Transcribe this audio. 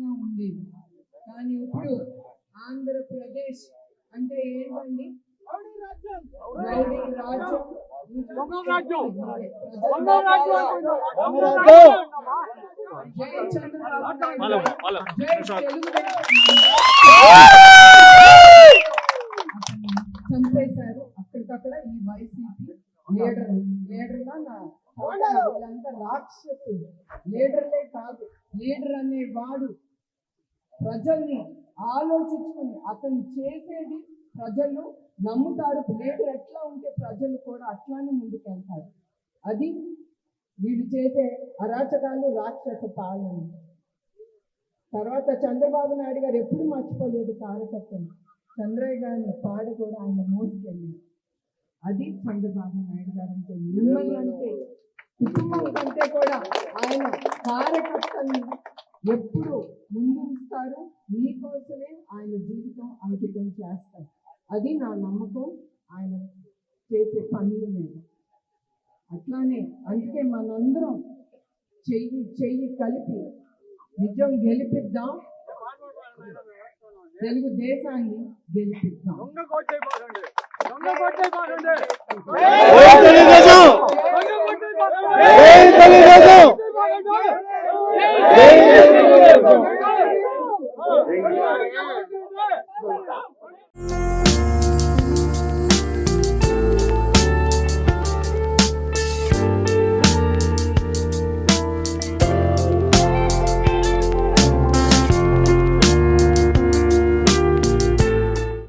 విధంగా ఉండేది. కానీ ఇప్పుడు ఆంధ్రప్రదేశ్ అంటే ఏంటండి? రౌడీ రాజ్యం, జై చంద్రబాబు నాయుడు, జై తెలుగుదేశం. చంపేశారు అక్కడికక్కడ ఈ వైసీపీ లీడర్లా వీళ్ళంతా రాక్షసులు. లీడర్లే కాదు, లీడర్ అనే వాడు ప్రజల్ని ఆలోచించుకుని అతను చేసేది ప్రజలు నమ్ముతారు. లీడర్ ఎట్లా ఉంటే ప్రజలు కూడా అట్లానే ముందుకెళ్తారు. అది వీడు చేసే అరాచకాలు, రాక్షస పాలన. తర్వాత చంద్రబాబు నాయుడు గారు ఎప్పుడు మర్చిపోలేదు కార్యకర్తలు. చంద్రయ్య గారిని పాడ కూడా ఆయన మోసుకెళ్ళింది. అది చంద్రబాబు నాయుడు గారు అంటే. మిమ్మల్ని అంటే కుటుంబం కంటే కూడా ఆయన కార్యకర్తల్ని ఎప్పుడు ముందుంచుతారు. మీకోసమే ఆయన జీవితం అంకితం చేస్తారు. అది నా నమ్మకం ఆయన చేసే పనుల మీద. అట్లానే అందుకే మనందరం చెయ్యి చెయ్యి కలిపి నిజం గెలిపిద్దాం, తెలుగుదేశాన్ని గెలిపిద్దాం. Hey,